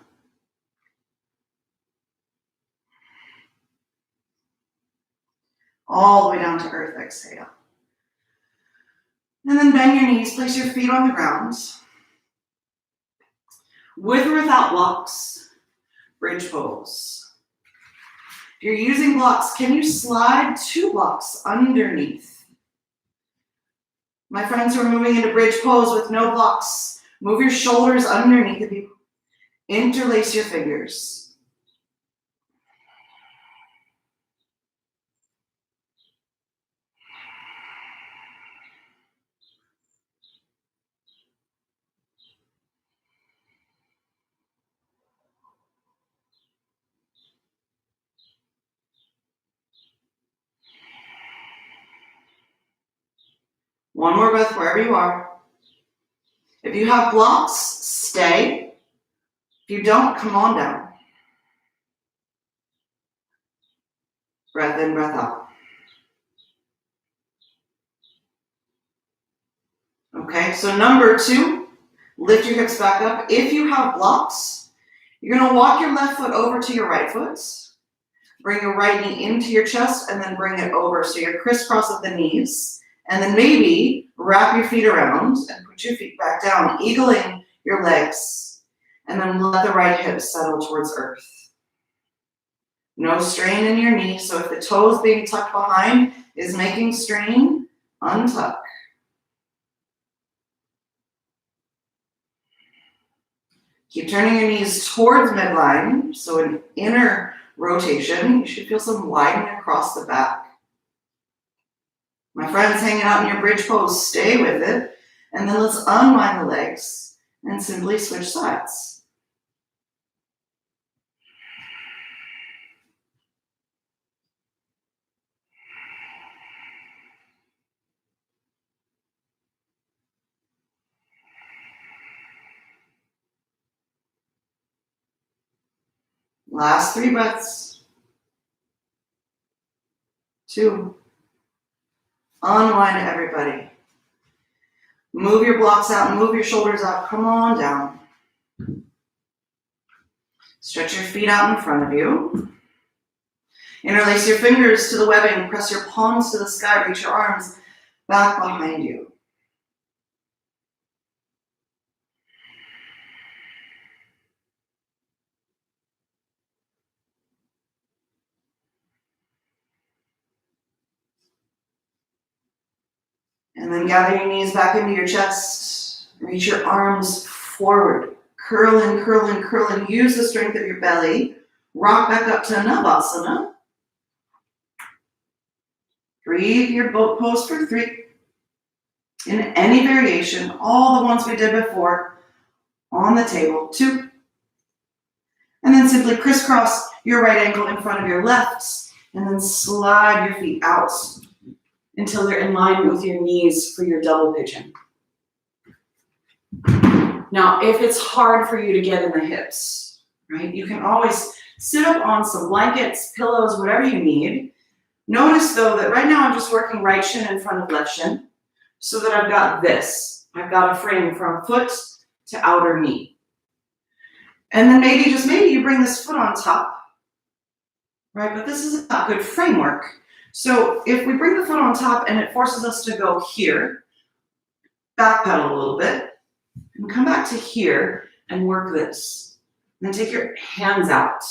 All the way down to earth, exhale. And then bend your knees, place your feet on the ground. With or without blocks, bridge pose. If you're using blocks, can you slide 2 blocks underneath? My friends who are moving into bridge pose with no blocks, move your shoulders underneath of you. Interlace your fingers. One more breath wherever you are. If you have blocks, stay. If you don't, come on down. Breath in, breath out. Okay, so number 2, lift your hips back up. If you have blocks, you're going to walk your left foot over to your right foot. Bring your right knee into your chest and then bring it over. So you're crisscross at the knees. And then maybe wrap your feet around and put your feet back down, eagling your legs. And then let the right hip settle towards earth. No strain in your knee. So if the toes being tucked behind is making strain, untuck. Keep turning your knees towards midline. So an inner rotation. You should feel some widening across the back. My friends hanging out in your bridge pose, stay with it. And then let's unwind the legs and simply switch sides. Last 3 breaths. 2. Unwind everybody. Move your blocks out, move your shoulders up, come on down. Stretch your feet out in front of you. Interlace your fingers to the webbing, press your palms to the sky, reach your arms back behind you. And then gather your knees back into your chest. Reach your arms forward. Curl in, curl in, curl in. Use the strength of your belly. Rock back up to Navasana. Breathe your boat pose for 3. In any variation, all the ones we did before on the table. 2. And then simply crisscross your right ankle in front of your left. And then slide your feet out until they're in line with your knees for your double pigeon. Now, if it's hard for you to get in the hips, right, you can always sit up on some blankets, pillows, whatever you need. Notice though that right now I'm just working right shin in front of left shin so that I've got this. I've got a frame from foot to outer knee. And then maybe, just maybe, you bring this foot on top, right? But this is not good framework. So if we bring the foot on top and it forces us to go here, backpedal a little bit, and come back to here and work this. And then take your hands out.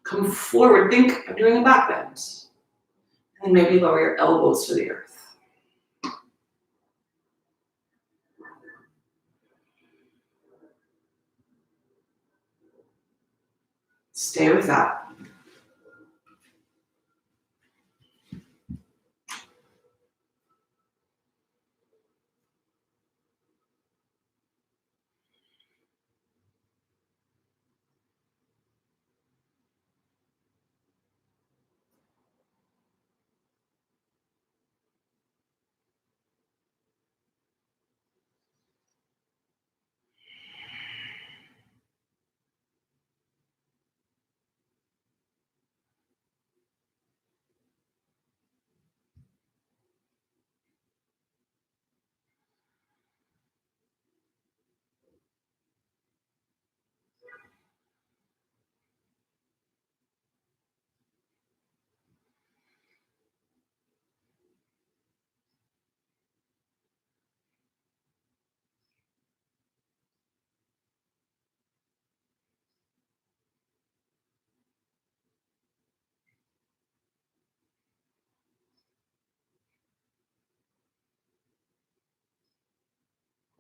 Come forward, think of doing a back bend. And maybe lower your elbows to the earth. Stay with that.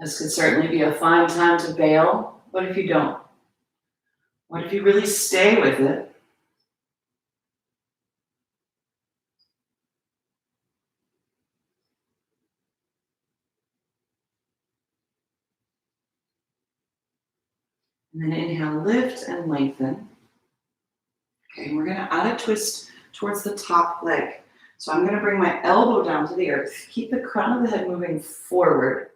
This could certainly be a fine time to bail. What if you don't? What if you really stay with it? And then inhale, lift and lengthen. Okay, and we're gonna add a twist towards the top leg. So I'm gonna bring my elbow down to the earth. Keep the crown of the head moving forward.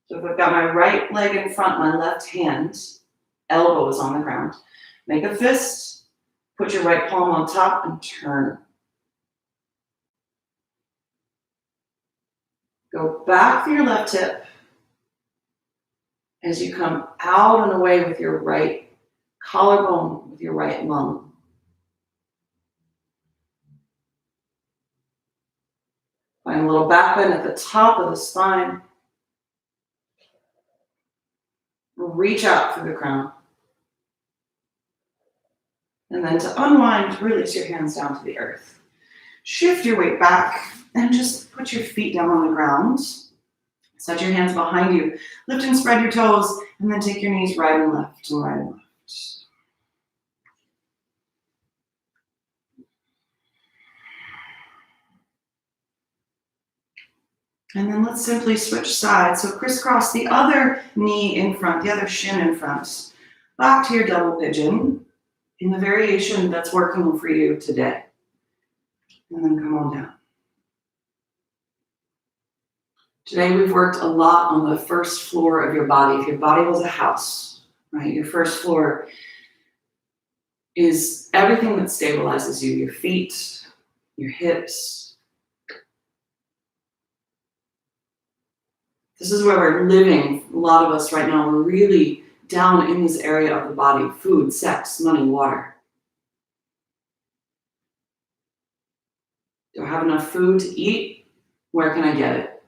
So if I've got my right leg in front, my left hand, elbow is on the ground. Make a fist, put your right palm on top and turn. Go back to your left hip as you come out and away with your right collarbone, with your right lung. Find a little back bend at the top of the spine. Reach out through the crown. And then to unwind, release your hands down to the earth. Shift your weight back and just put your feet down on the ground. Set your hands behind you. Lift and spread your toes, and then take your knees right and left and right and left. And then let's simply switch sides. So crisscross the other knee in front, the other shin in front. Back to your double pigeon in the variation that's working for you today. And then come on down. Today we've worked a lot on the first floor of your body. If your body was a house, right, your first floor is everything that stabilizes you, your feet, your hips. This is where we're living. A lot of us right now, we're really down in this area of the body. Food, sex, money, water. Do I have enough food to eat? Where can I get it?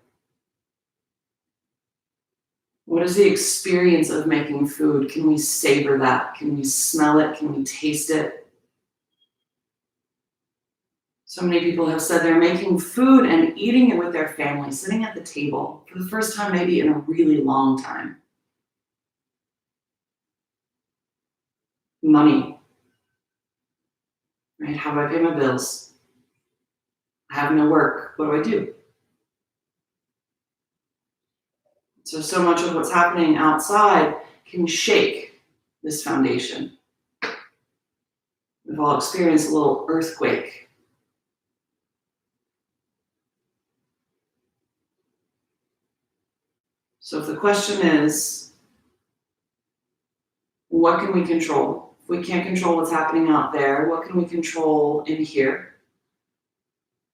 What is the experience of making food? Can we savor that? Can we smell it? Can we taste it? So many people have said they're making food and eating it with their family, sitting at the table for the first time maybe in a really long time. Money, right? How do I pay my bills? I have no work. What do I do? So much of what's happening outside can shake this foundation. We've all experienced a little earthquake. So if the question is, what can we control? If we can't control what's happening out there, what can we control in here?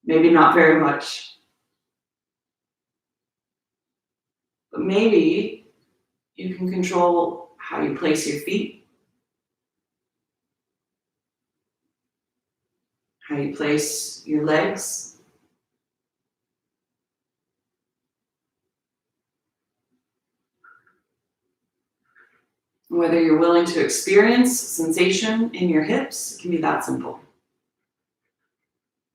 Maybe not very much. But maybe you can control how you place your feet, how you place your legs, whether you're willing to experience sensation in your hips. It can be that simple.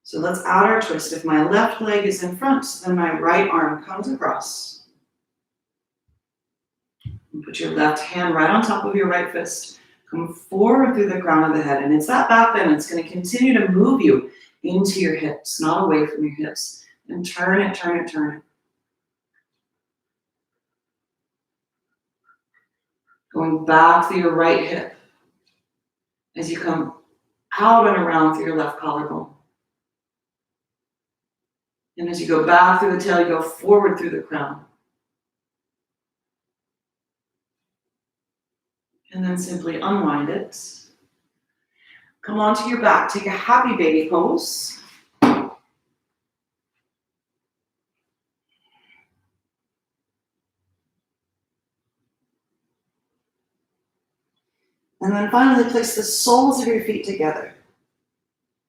So let's add our twist. If my left leg is in front, then my right arm comes across. And put your left hand right on top of your right fist. Come forward through the crown of the head. And it's that back bend. It's going to continue to move you into your hips, not away from your hips. And turn it, turn it, turn it. Going back through your right hip as you come out and around through your left collarbone. And as you go back through the tail, you go forward through the crown. And then simply unwind it. Come onto your back, take a happy baby pose. And then finally place the soles of your feet together.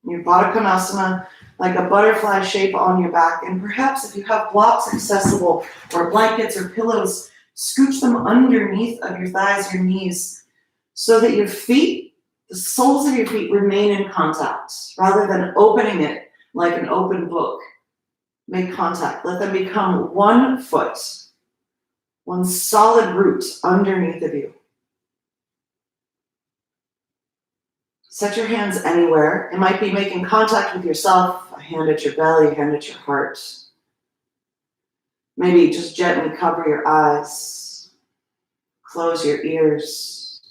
Your Baddha Konasana, like a butterfly shape on your back. And perhaps if you have blocks accessible or blankets or pillows, scooch them underneath of your thighs, your knees, so that your feet, the soles of your feet remain in contact rather than opening it like an open book. Make contact. Let them become one foot, one solid root underneath of you. Set your hands anywhere. It might be making contact with yourself, a hand at your belly, a hand at your heart. Maybe just gently cover your eyes. Close your ears.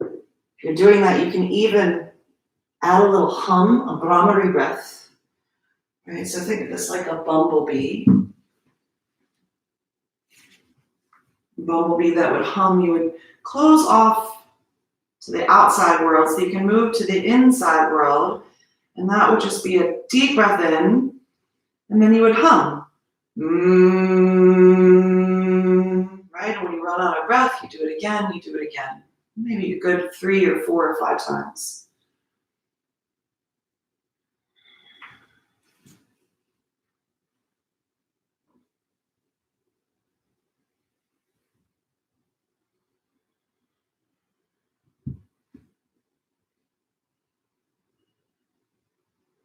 If you're doing that, you can even add a little hum, a Brahmari breath. Right? So think of this like a bumblebee. Bumblebee that would hum. You would close off to the outside world so you can move to the inside world. And that would just be a deep breath in. And then you would hum. Right? And when you run out of breath, you do it again, you do it again. Maybe a good 3 or 4 or 5 times.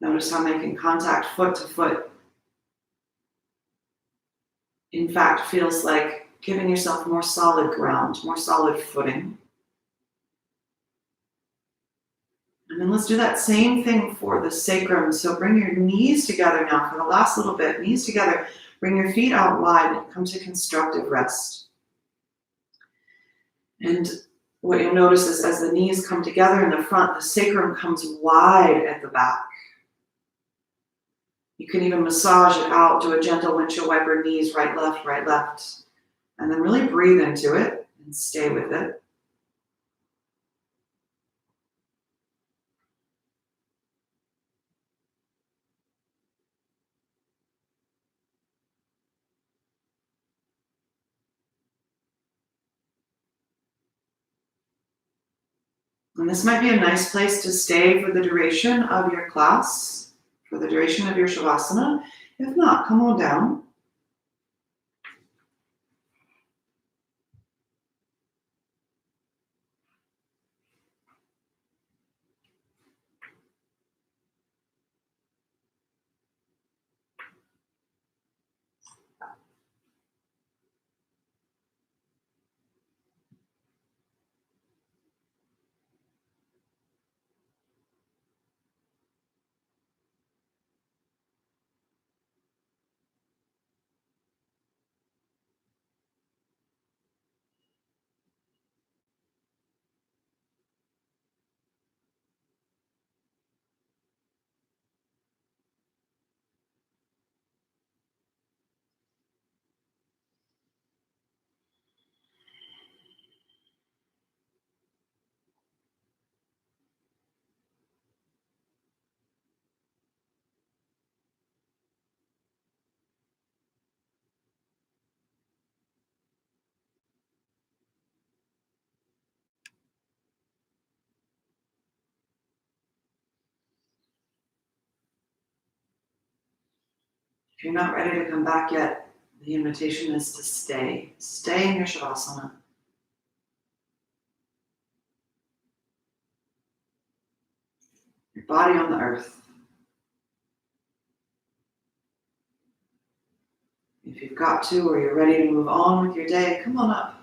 Notice how making contact foot to foot, in fact, feels like giving yourself more solid ground, more solid footing. And then let's do that same thing for the sacrum. So bring your knees together now for the last little bit. Knees together. Bring your feet out wide. Come to constructive rest. And what you'll notice is as the knees come together in the front, the sacrum comes wide at the back. You can even massage it out, do a gentle windshield wiper, knees, right, left. And then really breathe into it and stay with it. And this might be a nice place to stay for the duration of your class, for the duration of your Shavasana. If not, come on down. If you're not ready to come back yet, the invitation is to stay. Stay in your Shavasana. Your body on the earth. If you've got to, or you're ready to move on with your day, come on up.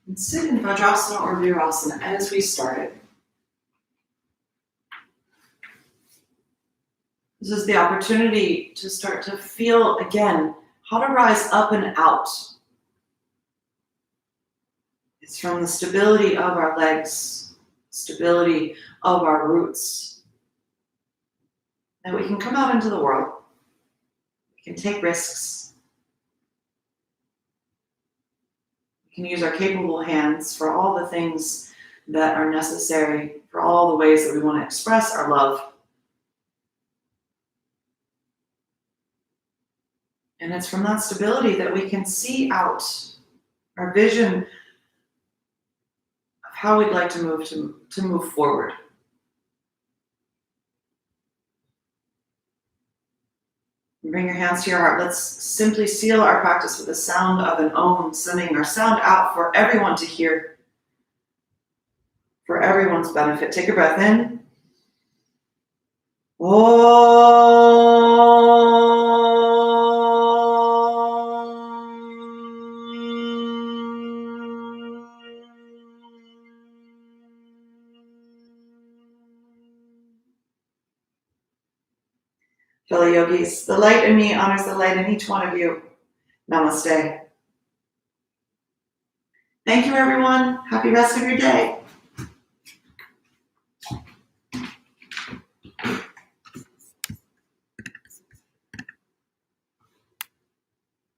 And sit in Vajrasana or Virasana as we started. This is the opportunity to start to feel again how to rise up and out. It's from the stability of our legs, stability of our roots, that we can come out into the world. We can take risks. We can use our capable hands for all the things that are necessary, for all the ways that we want to express our love. And it's from that stability that we can see out our vision of how we'd like to move forward. Bring your hands to your heart. Let's simply seal our practice with the sound of an Om, sending our sound out for everyone to hear, for everyone's benefit. Take a breath in. Fellow yogis, the light in me honors the light in each one of you. Namaste. Thank you, everyone. Happy rest of your day.